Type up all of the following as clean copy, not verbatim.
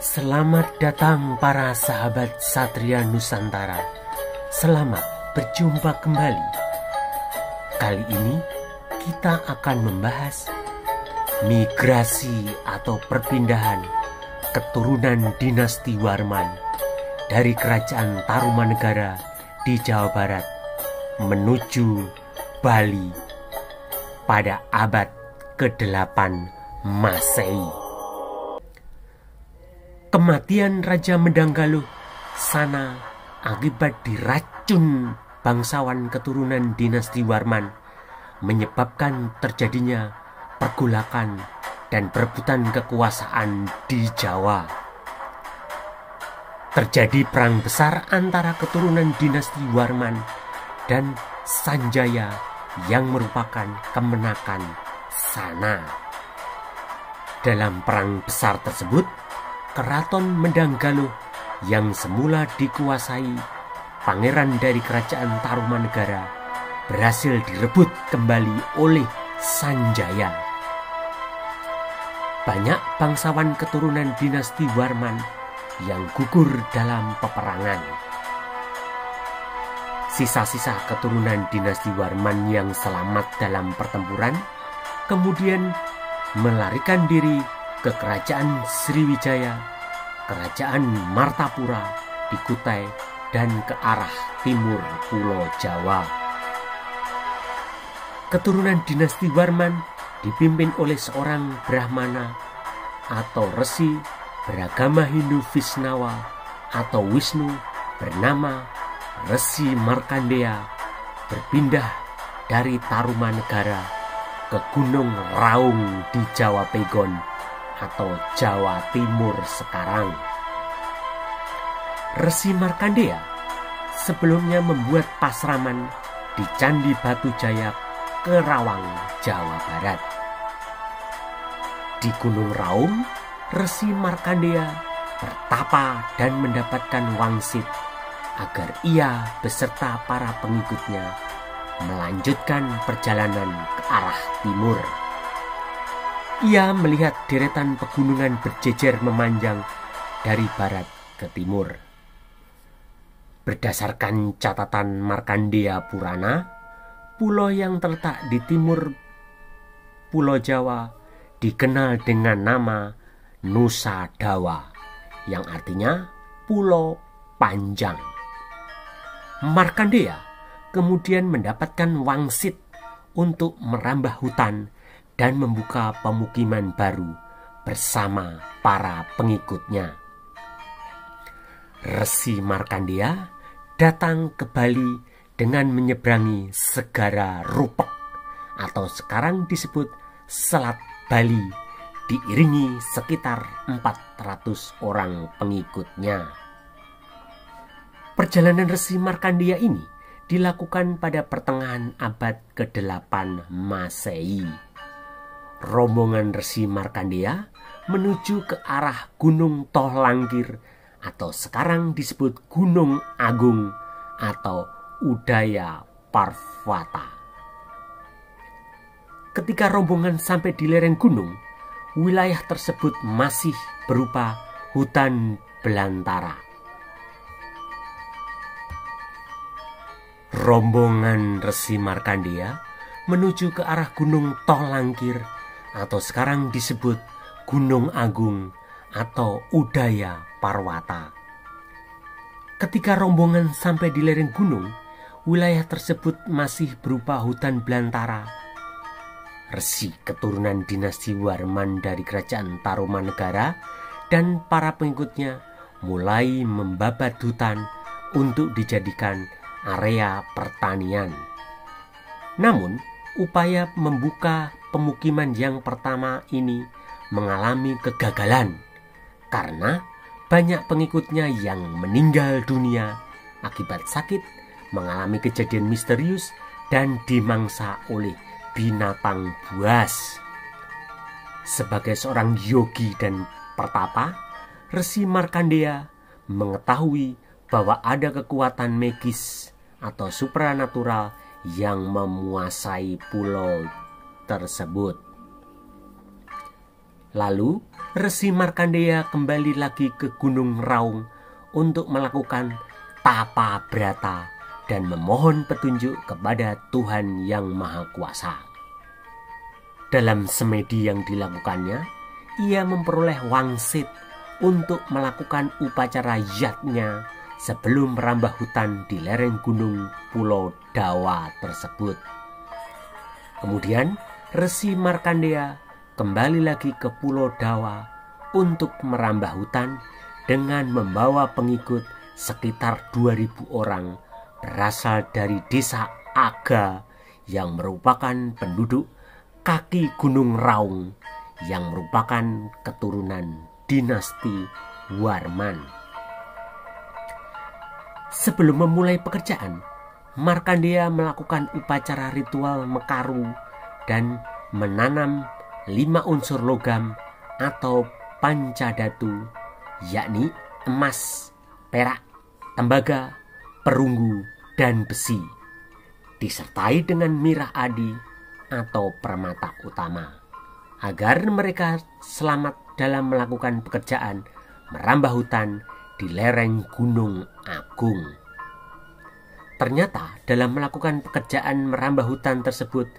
Selamat datang para sahabat Satria Nusantara. Selamat berjumpa kembali. Kali ini kita akan membahas migrasi atau perpindahan keturunan dinasti Warman dari Kerajaan Tarumanegara di Jawa Barat menuju Bali pada abad ke-8 Masehi. Kematian Raja Medanggaluh Sana akibat diracun bangsawan keturunan dinasti Warman menyebabkan terjadinya pergolakan dan perebutan kekuasaan di Jawa. Terjadi perang besar antara keturunan dinasti Warman dan Sanjaya yang merupakan kemenakan Sana. Dalam perang besar tersebut, Keraton Medanggaluh yang semula dikuasai pangeran dari Kerajaan Tarumanegara berhasil direbut kembali oleh Sanjaya. Banyak bangsawan keturunan dinasti Warman yang gugur dalam peperangan. Sisa-sisa keturunan dinasti Warman yang selamat dalam pertempuran kemudian melarikan diri ke Kerajaan Sriwijaya, Kerajaan Martapura di Kutai, dan ke arah timur Pulau Jawa. Keturunan dinasti Warman dipimpin oleh seorang Brahmana atau resi beragama Hindu Visnawa atau Wisnu bernama Resi Markandeya berpindah dari Tarumanegara ke Gunung Raung di Jawa Pegon atau Jawa Timur sekarang. Resi Markandeya sebelumnya membuat pasraman di Candi Batu Jaya, Kerawang, Jawa Barat. Di Gunung Raung, Resi Markandeya bertapa dan mendapatkan wangsit agar ia beserta para pengikutnya melanjutkan perjalanan ke arah timur. Ia melihat deretan pegunungan berjejer memanjang dari barat ke timur. Berdasarkan catatan Markandeya Purana, pulau yang terletak di timur Pulau Jawa dikenal dengan nama Nusa Dawa, yang artinya Pulau Panjang. Markandeya kemudian mendapatkan wangsit untuk merambah hutan dan membuka pemukiman baru bersama para pengikutnya. Resi Markandeya datang ke Bali dengan menyeberangi Segara Rupek atau sekarang disebut Selat Bali, diiringi sekitar 400 orang pengikutnya. Perjalanan Resi Markandeya ini dilakukan pada pertengahan abad ke-8 Masehi. Rombongan Resi Markandeya menuju ke arah Gunung Tohlangkir atau sekarang disebut Gunung Agung atau Udaya Parvata. Ketika rombongan sampai di lereng gunung, wilayah tersebut masih berupa hutan belantara. Rombongan Resi Markandeya menuju ke arah Gunung Tohlangkir atau sekarang disebut Gunung Agung atau Udaya Parwata. Ketika rombongan sampai di lereng gunung, wilayah tersebut masih berupa hutan belantara. Resi keturunan dinasti Warman dari Kerajaan Tarumanegara dan para pengikutnya mulai membabat hutan untuk dijadikan area pertanian. Namun, upaya membuka pemukiman yang pertama ini mengalami kegagalan karena banyak pengikutnya yang meninggal dunia akibat sakit, mengalami kejadian misterius, dan dimangsa oleh binatang buas. Sebagai seorang yogi dan pertapa, Resi Markandeya mengetahui bahwa ada kekuatan magis atau supranatural yang memuasai pulau tersebut. Lalu Resi Markandeya kembali lagi ke Gunung Raung untuk melakukan tapa brata dan memohon petunjuk kepada Tuhan Yang Maha Kuasa. Dalam semedi yang dilakukannya, ia memperoleh wangsit untuk melakukan upacara yatnya sebelum merambah hutan di lereng gunung Pulau Dawa tersebut. Kemudian Resi Markandeya kembali lagi ke Pulau Dawa untuk merambah hutan dengan membawa pengikut sekitar 2.000 orang berasal dari desa Aga yang merupakan penduduk kaki Gunung Raung yang merupakan keturunan dinasti Warman. Sebelum memulai pekerjaan, Markandeya melakukan upacara ritual mekaru dan menanam 5 unsur logam atau pancadatu, yakni emas, perak, tembaga, perunggu, dan besi, disertai dengan mirah adi atau permata utama, agar mereka selamat dalam melakukan pekerjaan merambah hutan di lereng Gunung Agung. Ternyata dalam melakukan pekerjaan merambah hutan tersebut,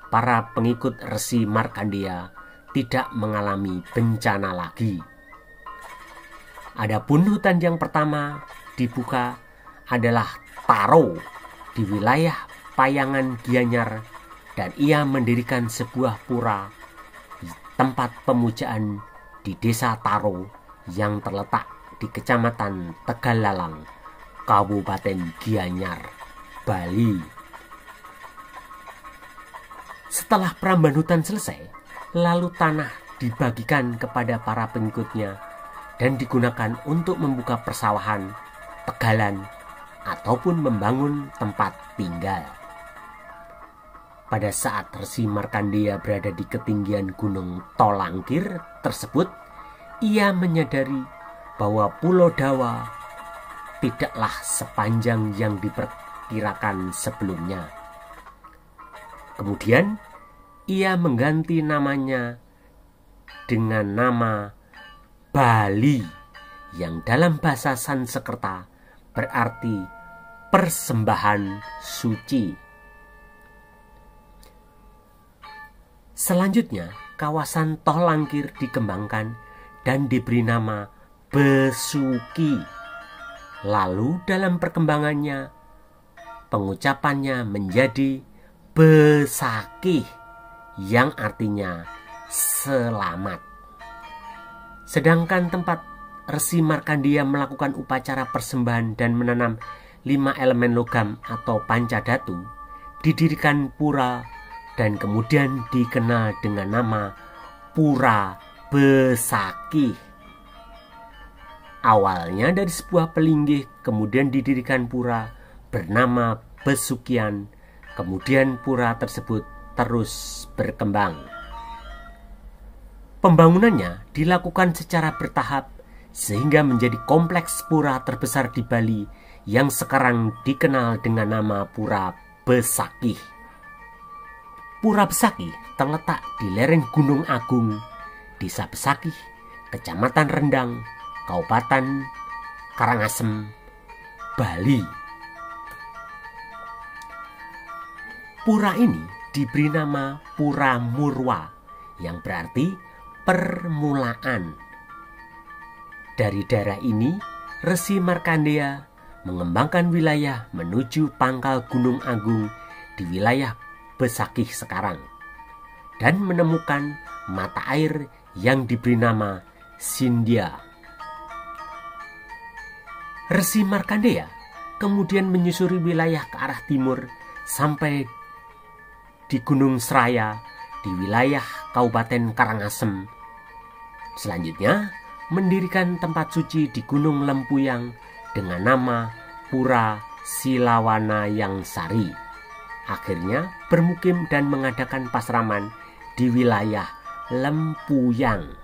para pengikut Resi Markandeya tidak mengalami bencana lagi. Adapun hutan yang pertama dibuka adalah Taro di wilayah Payangan Gianyar, dan ia mendirikan sebuah pura di tempat pemujaan di desa Taro yang terletak di Kecamatan Tegalalang, Kabupaten Gianyar, Bali. Setelah perambahan hutan selesai, lalu tanah dibagikan kepada para pengikutnya dan digunakan untuk membuka persawahan, tegalan, ataupun membangun tempat tinggal. Pada saat Resi Markandeya berada di ketinggian Gunung Tolangkir tersebut, ia menyadari bahwa Pulau Dawa tidaklah sepanjang yang diperkirakan sebelumnya. Kemudian ia mengganti namanya dengan nama Bali, yang dalam bahasa Sanskerta berarti persembahan suci. Selanjutnya, kawasan Tolangkir dikembangkan dan diberi nama Besuki. Lalu dalam perkembangannya, pengucapannya menjadi Besakih, yang artinya selamat. Sedangkan tempat Resi Markandeya melakukan upacara persembahan dan menanam 5 elemen logam atau pancadatu, didirikan pura dan kemudian dikenal dengan nama Pura Besakih. Awalnya dari sebuah pelinggih, kemudian didirikan pura bernama Besukian. Kemudian pura tersebut terus berkembang. Pembangunannya dilakukan secara bertahap sehingga menjadi kompleks pura terbesar di Bali yang sekarang dikenal dengan nama Pura Besakih. Pura Besakih terletak di lereng Gunung Agung, Desa Besakih, Kecamatan Rendang, Kabupaten Karangasem, Bali. Pura ini diberi nama Pura Murwa, yang berarti permulaan. Dari daerah ini, Resi Markandeya mengembangkan wilayah menuju pangkal Gunung Agung di wilayah Besakih sekarang, dan menemukan mata air yang diberi nama Sindhya. Resi Markandeya kemudian menyusuri wilayah ke arah timur sampai di Gunung Seraya di wilayah Kabupaten Karangasem. Selanjutnya mendirikan tempat suci di Gunung Lempuyang dengan nama Pura Silawana Yang Sari. Akhirnya bermukim dan mengadakan pasraman di wilayah Lempuyang.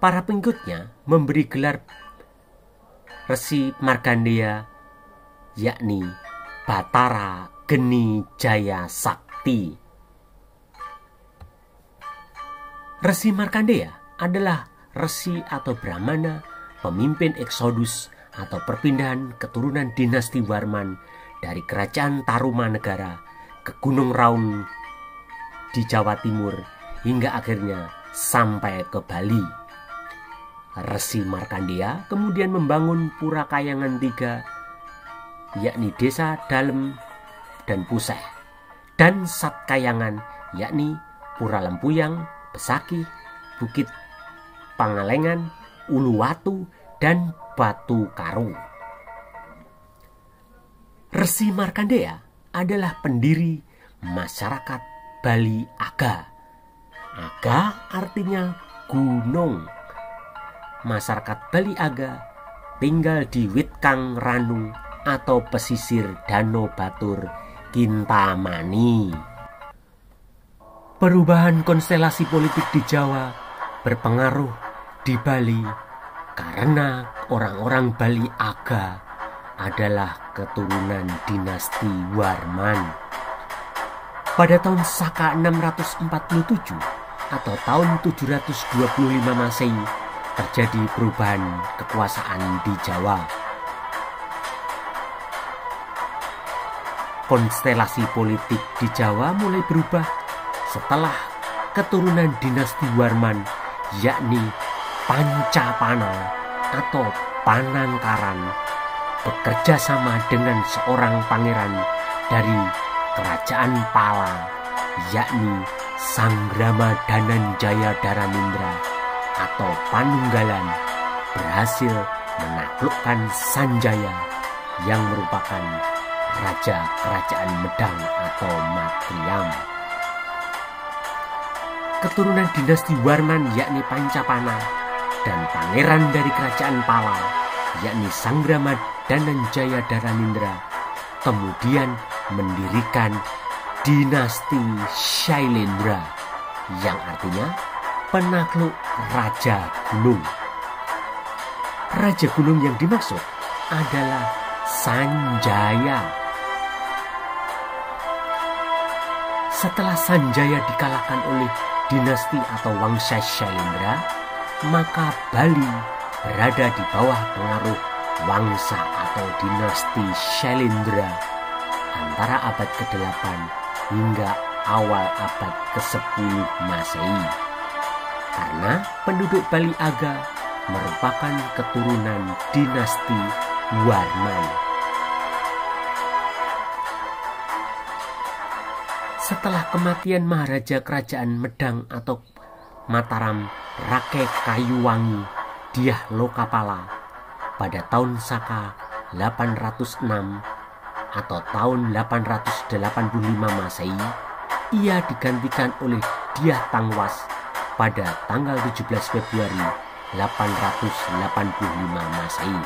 Para pengikutnya memberi gelar Resi Markandeya, yakni Batara Geni Jaya Sakti. Resi Markandeya adalah resi atau brahmana, pemimpin eksodus atau perpindahan keturunan dinasti Warman dari kerajaan Tarumanegara ke Gunung Raung di Jawa Timur hingga akhirnya sampai ke Bali. Resi Markandeya kemudian membangun Pura Kayangan 3, yakni Desa Dalem dan Puseh, dan Sat Kayangan, yakni Pura Lempuyang, Besakih, Bukit Pangalengan, Uluwatu, dan Batu Karu. Resi Markandeya adalah pendiri masyarakat Bali Aga. Aga artinya gunung. Masyarakat Bali Aga tinggal di Witkang Ranung atau pesisir Danau Batur, Kintamani. Perubahan konstelasi politik di Jawa berpengaruh di Bali karena orang-orang Bali Aga adalah keturunan dinasti Warman. Pada tahun Saka 647 atau tahun 725 Masehi terjadi perubahan kekuasaan di Jawa. Konstelasi politik di Jawa mulai berubah setelah keturunan dinasti Warman, yakni Pancapana atau Panangkaran, bekerja sama dengan seorang pangeran dari kerajaan Pala, yakni Sanggrama Dananjaya Daranindra atau Panunggalan, berhasil menaklukkan Sanjaya yang merupakan raja kerajaan Medang atau Matriam. Keturunan dinasti Warman yakni Pancapana dan pangeran dari kerajaan Pala yakni Sanggrama Dananjaya Daranindra kemudian mendirikan dinasti Shailendra yang artinya penakluk Raja Gunung. Raja Gunung yang dimaksud adalah Sanjaya. Setelah Sanjaya dikalahkan oleh dinasti atau Wangsa Shailendra, maka Bali berada di bawah pengaruh Wangsa atau dinasti Shailendra antara abad ke-8 hingga awal abad ke-10 Masehi. Karena penduduk Bali Aga merupakan keturunan dinasti Warman. Setelah kematian Maharaja Kerajaan Medang atau Mataram Rake Kayuwangi Dyah Lokapala pada tahun Saka 806 atau tahun 885 Masehi, ia digantikan oleh Dyah Tangwas pada tanggal 17 Februari 885 Masehi.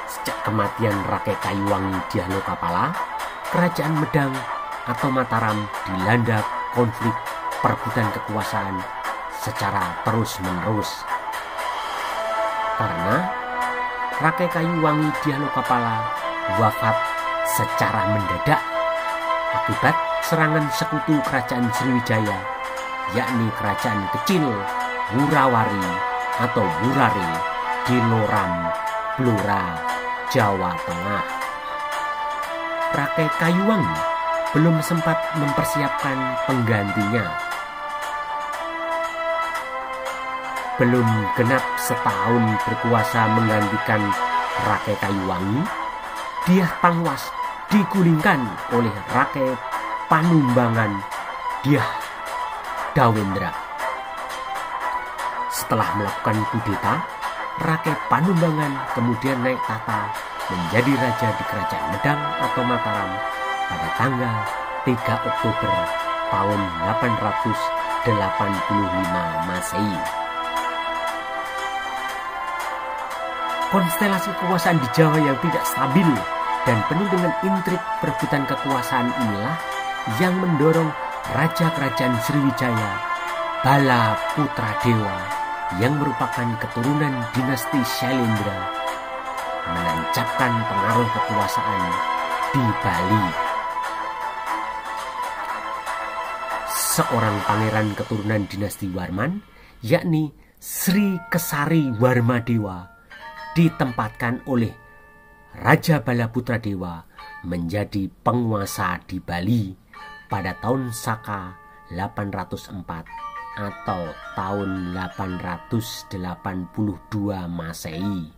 Sejak kematian Rake Kayuwangi Dyah Lokapala, Kerajaan Medang atau Mataram dilanda konflik perebutan kekuasaan secara terus-menerus. Karena Rake Kayuwangi Dyah Lokapala wafat secara mendadak akibat serangan sekutu Kerajaan Sriwijaya, yakni kerajaan kecil Wurawari atau Wurare di Loram, Blora, Jawa Tengah. Rake Kayuwangi belum sempat mempersiapkan penggantinya. Belum genap setahun berkuasa menggantikan Rake Kayuwangi, Dyah Tangwas digulingkan oleh Rake Panumbangan Dyah Dawendra. Setelah melakukan kudeta, Rake Panumbangan kemudian naik tahta menjadi raja di Kerajaan Medang atau Mataram pada tanggal 3 Oktober tahun 885 Masehi. Konstelasi kekuasaan di Jawa yang tidak stabil dan penuh dengan intrik perebutan kekuasaan inilah yang mendorong Raja Kerajaan Sriwijaya, Bala Putradewa, yang merupakan keturunan dinasti Shailendra, menancapkan pengaruh kekuasaan di Bali. seorang pangeran keturunan dinasti Warman, yakni Sri Kesari Warmadewa, ditempatkan oleh Raja Balaputra Dewa menjadi penguasa di Bali pada tahun Saka 804 atau tahun 882 Masehi.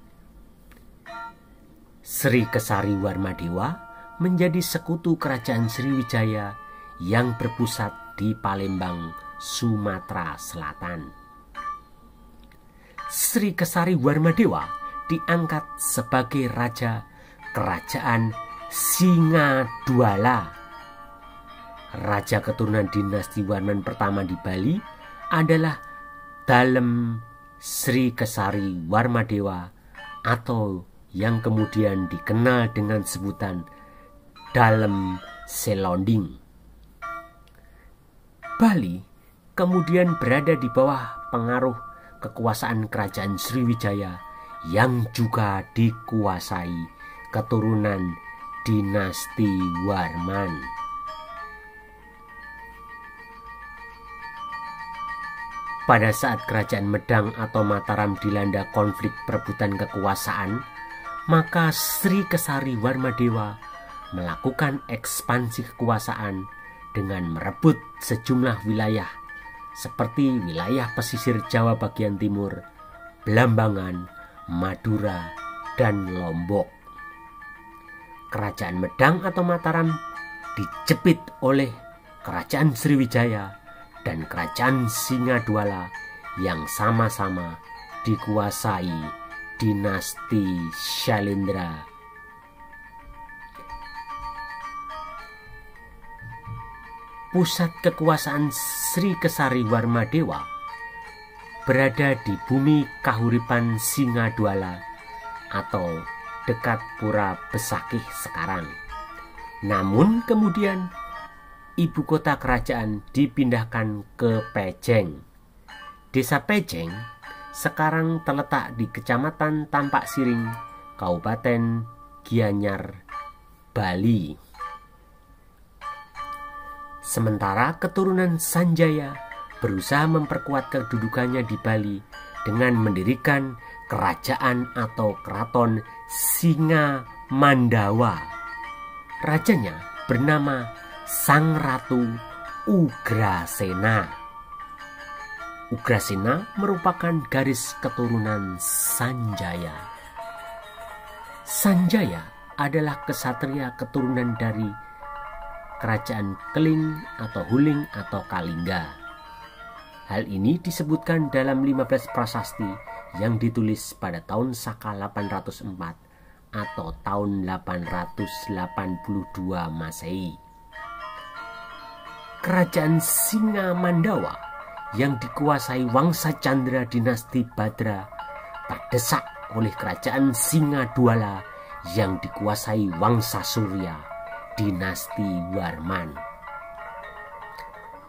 Sri Kesari Warmadewa menjadi sekutu kerajaan Sriwijaya yang berpusat di Palembang, Sumatera Selatan. Sri Kesari Warmadewa diangkat sebagai raja kerajaan Singadwala. Raja keturunan dinasti Warman pertama di Bali adalah Dalem Sri Kesari Warmadewa atau yang kemudian dikenal dengan sebutan Dalem Selonding. Bali kemudian berada di bawah pengaruh kekuasaan kerajaan Sriwijaya yang juga dikuasai keturunan dinasti Warman. Pada saat kerajaan Medang atau Mataram dilanda konflik perebutan kekuasaan, maka Sri Kesari Warmadewa melakukan ekspansi kekuasaan dengan merebut sejumlah wilayah seperti wilayah pesisir Jawa bagian timur, Belambangan, Madura, dan Lombok. Kerajaan Medang atau Mataram dijepit oleh kerajaan Sriwijaya dan kerajaan Singadwala yang sama-sama dikuasai dinasti Syailendra. Pusat kekuasaan Sri Kesari Warmadewa berada di bumi Kahuripan Singadwala atau dekat Pura Besakih sekarang. Namun kemudian ibu kota kerajaan dipindahkan ke Pejeng. Desa Pejeng sekarang terletak di Kecamatan Tampak Siring, Kabupaten Gianyar, Bali. Sementara keturunan Sanjaya berusaha memperkuat kedudukannya di Bali dengan mendirikan kerajaan atau keraton Singamandawa. Rajanya bernama Sang Ratu Ugrasena. Ugrasena merupakan garis keturunan Sanjaya. Sanjaya adalah kesatria keturunan dari kerajaan Keling atau Huling atau Kalingga. Hal ini disebutkan dalam 15 prasasti yang ditulis pada tahun Saka 804 atau tahun 882 Masehi. Kerajaan Singamandawa yang dikuasai Wangsa Candra dinasti Badra terdesak oleh kerajaan Singadwala yang dikuasai Wangsa Surya dinasti Warman.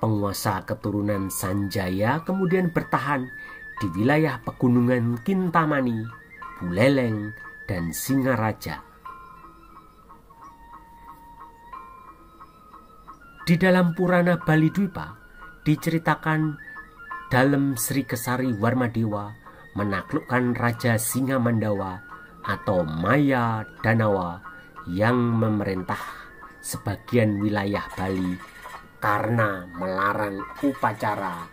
Penguasa keturunan Sanjaya kemudian bertahan di wilayah pegunungan Kintamani, Buleleng, dan Singaraja. Di dalam Purana Bali Dwipa diceritakan Dalem Sri Kesari Warmadewa menaklukkan Raja Singamandawa atau Maya Danawa yang memerintah sebagian wilayah Bali karena melarang upacara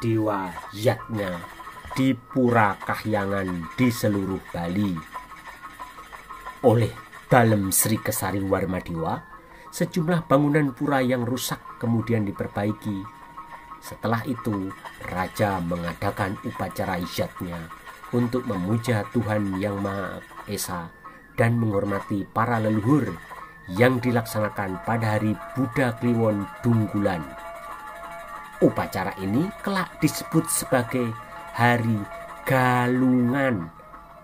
Dewa Yatnya di Pura Kahyangan di seluruh Bali. Oleh Dalem Sri Kesari Warmadewa, sejumlah bangunan pura yang rusak kemudian diperbaiki. Setelah itu, Raja mengadakan upacara Yatnya untuk memuja Tuhan Yang Maha Esa dan menghormati para leluhur yang dilaksanakan pada hari Buddha Kliwon Dunggulan. Upacara ini kelak disebut sebagai Hari Galungan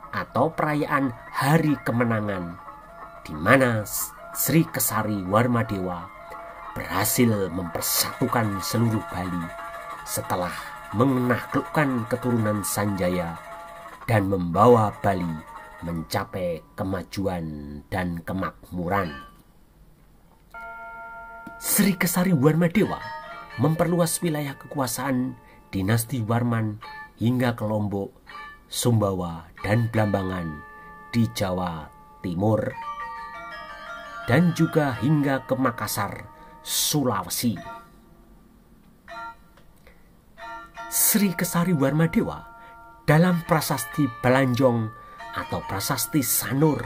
atau perayaan Hari Kemenangan, di mana Sri Kesari Warmadewa berhasil mempersatukan seluruh Bali setelah menaklukkan keturunan Sanjaya dan membawa Bali mencapai kemajuan dan kemakmuran. Sri Kesari Warmadewa memperluas wilayah kekuasaan dinasti Warman hingga ke Lombok, Sumbawa, dan Blambangan di Jawa Timur, dan juga hingga ke Makassar, Sulawesi. Sri Kesari Warmadewa dalam prasasti Balanjong atau prasasti Sanur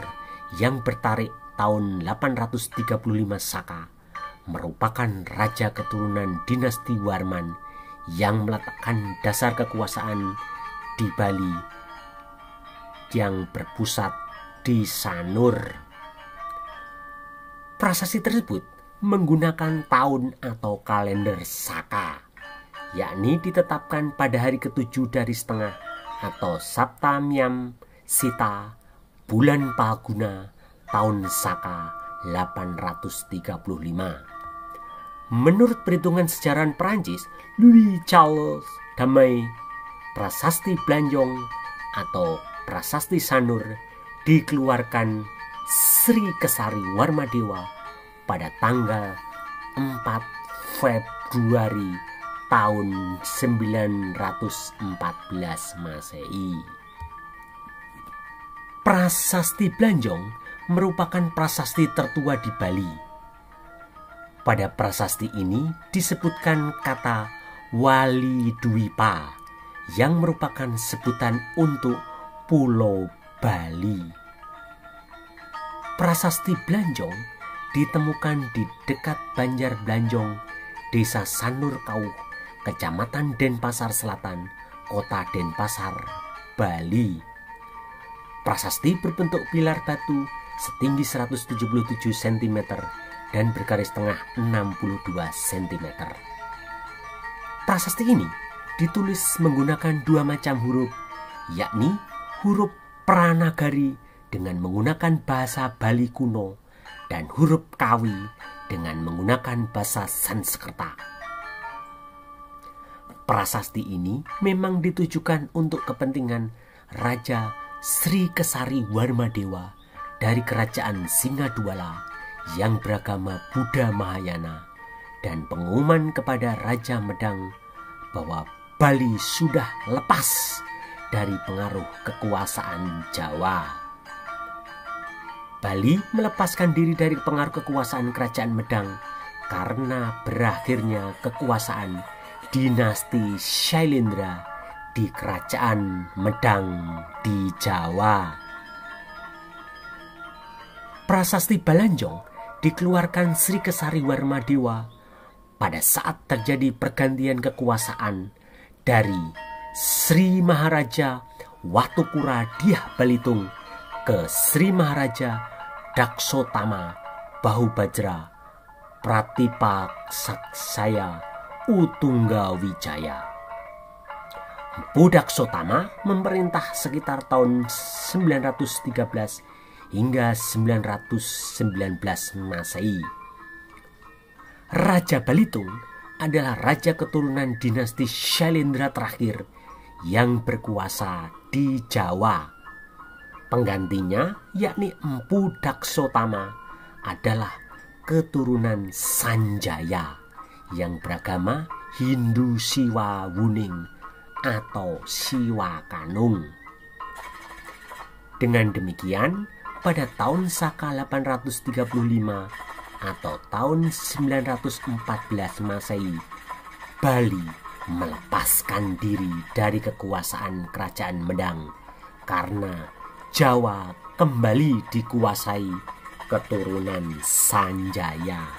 yang bertarik tahun 835 Saka merupakan raja keturunan dinasti Warman yang meletakkan dasar kekuasaan di Bali yang berpusat di Sanur. Prasasti tersebut menggunakan tahun atau kalender Saka, yakni ditetapkan pada hari ke-7 dari setengah atau Saptamyam Sita bulan Palguna tahun Saka 835. Menurut perhitungan sejarawan Perancis Louis Charles Damay, prasasti Balanjong atau prasasti Sanur dikeluarkan Sri Kesari Warmadewa pada tanggal 4 Februari tahun 914 Masehi. Prasasti Balanjong merupakan prasasti tertua di Bali. Pada prasasti ini disebutkan kata Wali Dwipa yang merupakan sebutan untuk Pulau Bali. Prasasti Balanjong ditemukan di dekat Banjar Balanjong, Desa Sanur Kauh, Kecamatan Denpasar Selatan, Kota Denpasar, Bali. Prasasti berbentuk pilar batu setinggi 177 cm dan bergaris tengah 62 cm. Prasasti ini ditulis menggunakan dua macam huruf, yakni huruf Pranagari dengan menggunakan bahasa Bali kuno dan huruf Kawi dengan menggunakan bahasa Sanskerta. Prasasti ini memang ditujukan untuk kepentingan Raja Sri Kesari Warmadewa dari Kerajaan Singadwala yang beragama Buddha Mahayana, dan pengumuman kepada Raja Medang bahwa Bali sudah lepas dari pengaruh kekuasaan Jawa. Bali melepaskan diri dari pengaruh kekuasaan Kerajaan Medang karena berakhirnya kekuasaan dinasti Shailendra di Kerajaan Medang di Jawa. Prasasti Balanjong dikeluarkan Sri Kesari Warmadewa pada saat terjadi pergantian kekuasaan dari Sri Maharaja Watukura Diah Balitung ke Sri Maharaja Daksotama Bahubajra Pratipaksaya Utungga Wijaya. Empu Daksotama memerintah sekitar tahun 913 hingga 919 Masehi. Raja Balitung adalah raja keturunan dinasti Shailendra terakhir yang berkuasa di Jawa. Penggantinya, yakni Empu Daksotama, adalah keturunan Sanjaya yang beragama Hindu Siwa Wuning atau Siwa Kanung. Dengan demikian, pada tahun Saka 835 atau tahun 914 Masehi, Bali melepaskan diri dari kekuasaan Kerajaan Medang karena Jawa kembali dikuasai keturunan Sanjaya.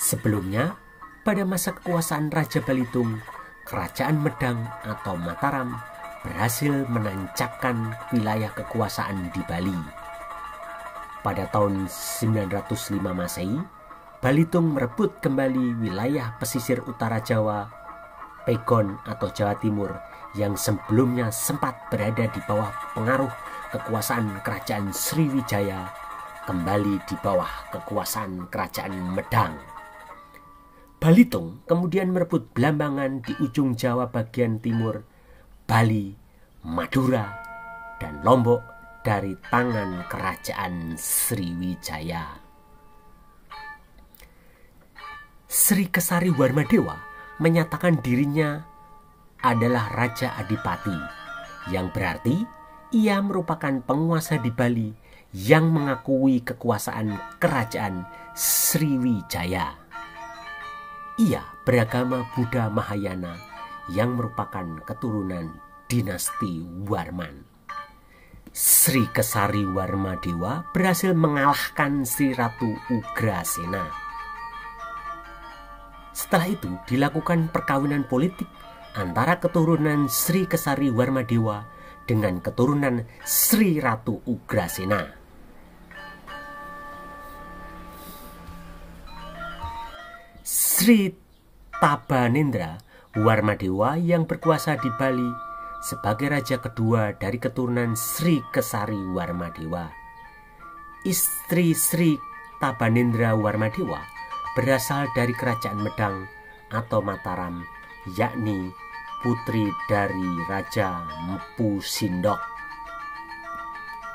Sebelumnya, pada masa kekuasaan Raja Balitung, Kerajaan Medang atau Mataram berhasil menancapkan wilayah kekuasaan di Bali. Pada tahun 905 Masehi, Balitung merebut kembali wilayah pesisir utara Jawa, Pegon atau Jawa Timur, yang sebelumnya sempat berada di bawah pengaruh kekuasaan Kerajaan Sriwijaya, kembali di bawah kekuasaan Kerajaan Medang. Balitung kemudian merebut Blambangan di ujung Jawa bagian timur, Bali, Madura, dan Lombok dari tangan Kerajaan Sriwijaya. Sri Kesari Warmadewa menyatakan dirinya adalah Raja Adipati, yang berarti ia merupakan penguasa di Bali yang mengakui kekuasaan kerajaan Sriwijaya. Ia beragama Buddha Mahayana yang merupakan keturunan dinasti Warman. Sri Kesari Warmadewa berhasil mengalahkan Sri Ratu Ugrasena. Setelah itu dilakukan perkawinan politik antara keturunan Sri Kesari Warmadewa dengan keturunan Sri Ratu Ugrasena. Sri Tabanendra Warmadewa yang berkuasa di Bali sebagai raja kedua dari keturunan Sri Kesari Warmadewa. Istri Sri Tabanendra Warmadewa berasal dari kerajaan Medang atau Mataram, yakni putri dari Raja Mpu Sindok.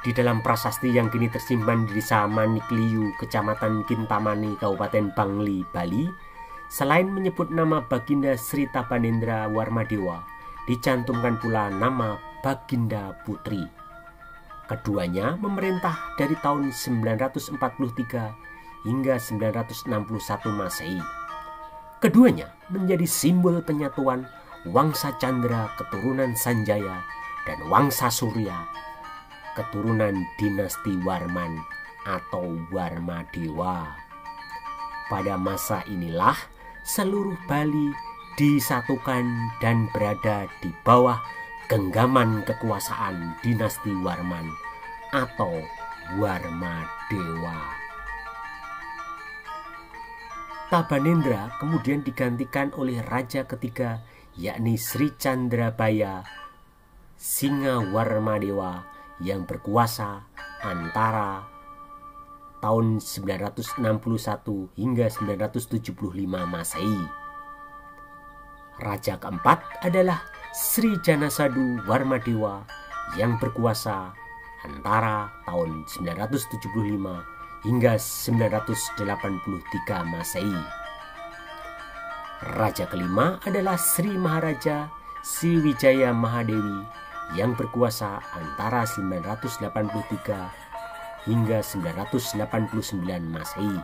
Di dalam prasasti yang kini tersimpan di Desa Manikliu, Kecamatan Kintamani, Kabupaten Bangli, Bali, selain menyebut nama Baginda Sri Tabanendra Warmadewa, dicantumkan pula nama Baginda Putri. Keduanya memerintah dari tahun 943 hingga 961 Masehi. Keduanya menjadi simbol penyatuan Wangsa Candra keturunan Sanjaya dan Wangsa Surya keturunan dinasti Warman atau Warmadewa. Pada masa inilah seluruh Bali disatukan dan berada di bawah genggaman kekuasaan dinasti Warman atau Warmadewa. Tabanendra kemudian digantikan oleh raja ketiga, yakni Sri Chandrabaya Singawarmadewa yang berkuasa antara tahun 961 hingga 975 Masehi. Raja keempat adalah Sri Janasadu Warmadewa yang berkuasa antara tahun 975 hingga 983 Masehi. Raja kelima adalah Sri Maharaja Sriwijaya Mahadewi yang berkuasa antara 983 hingga 989 Masehi.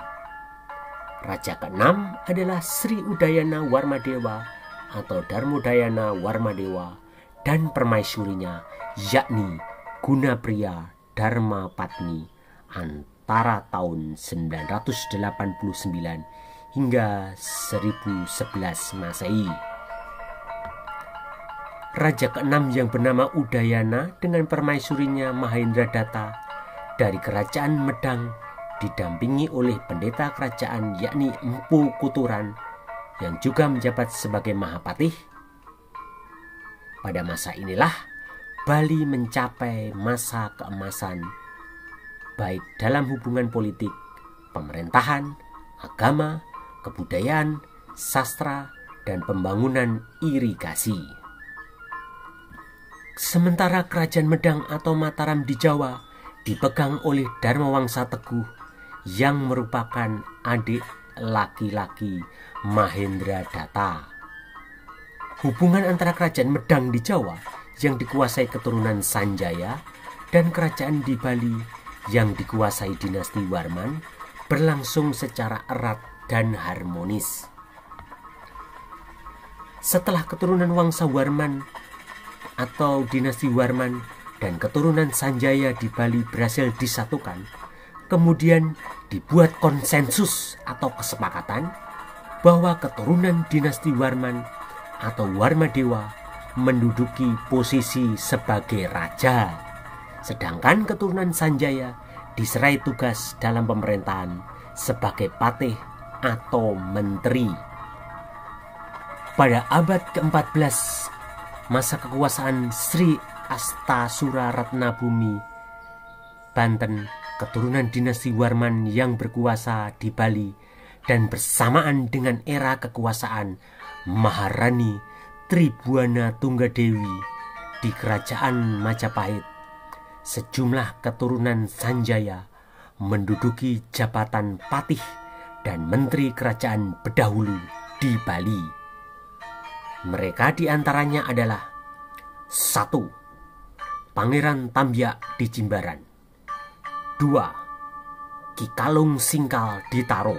Raja keenam adalah Sri Udayana Warmadewa atau Darmodayana Warmadewa dan permaisurinya, yakni Gunapriya Dharma Patni antara tahun 989 hingga 1011 Masehi. Raja keenam yang bernama Udayana dengan permaisurinya Mahendra Datta dari kerajaan Medang didampingi oleh pendeta kerajaan yakni Mpu Kuturan yang juga menjabat sebagai Mahapatih. Pada masa inilah Bali mencapai masa keemasan baik dalam hubungan politik, pemerintahan, agama, kebudayaan, sastra, dan pembangunan irigasi. Sementara kerajaan Medang atau Mataram di Jawa dipegang oleh Dharmawangsa Teguh yang merupakan adik laki-laki Mahendra Datta. Hubungan antara kerajaan Medang di Jawa yang dikuasai keturunan Sanjaya dan kerajaan di Bali yang dikuasai dinasti Warman berlangsung secara erat dan harmonis. Setelah keturunan Wangsa Warman atau dinasti Warman dan keturunan Sanjaya di Bali berhasil disatukan, kemudian dibuat konsensus atau kesepakatan bahwa keturunan dinasti Warman atau Warmadewa menduduki posisi sebagai raja, sedangkan keturunan Sanjaya diserai tugas dalam pemerintahan sebagai patih atau menteri. Pada abad ke-14 masa kekuasaan Sri Astasura Ratnabumi Banten, keturunan dinasti Warman yang berkuasa di Bali, dan bersamaan dengan era kekuasaan Maharani Tribhuwana Tunggadewi di kerajaan Majapahit, sejumlah keturunan Sanjaya menduduki jabatan patih dan menteri kerajaan berdahulu di Bali. Mereka diantaranya adalah 1. Pangeran Tambyak di Jimbaran. 2. Ki Kalung Singkal di Taro.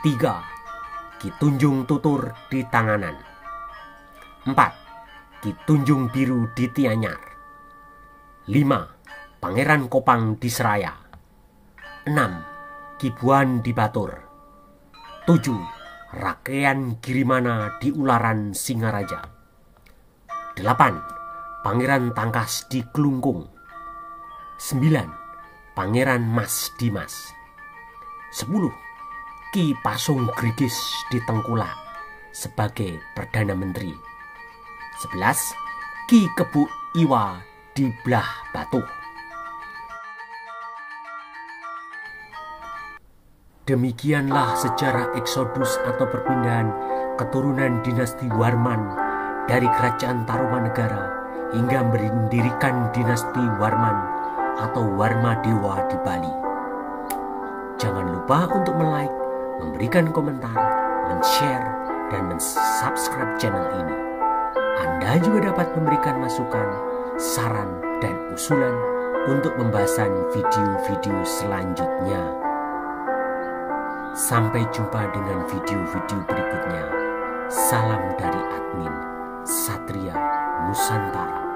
3. Ki Tunjung Tutur di Tanganan. 4. Ki Tunjung Biru di Tianyar. 5. Pangeran Kopang di Seraya. 6. Ki Buan di Batur. 7. Rakean Girimana di Ularan Singaraja. 8. Pangeran Tangkas di Kelungkung. 9. Pangeran Mas Dimas. 10. Ki Pasung Grigis di Tengkulak sebagai Perdana Menteri. 11. Ki Kebuk Iwa di Blah Batu. Demikianlah sejarah eksodus atau perpindahan keturunan dinasti Warman dari kerajaan Tarumanegara hingga mendirikan dinasti Warman atau Warmadewa di Bali. Jangan lupa untuk like, memberikan komentar, men-share, dan men-subscribe channel ini. Anda juga dapat memberikan masukan, saran, dan usulan untuk pembahasan video-video selanjutnya. Sampai jumpa dengan video-video berikutnya. Salam dari admin Satria Nusantara.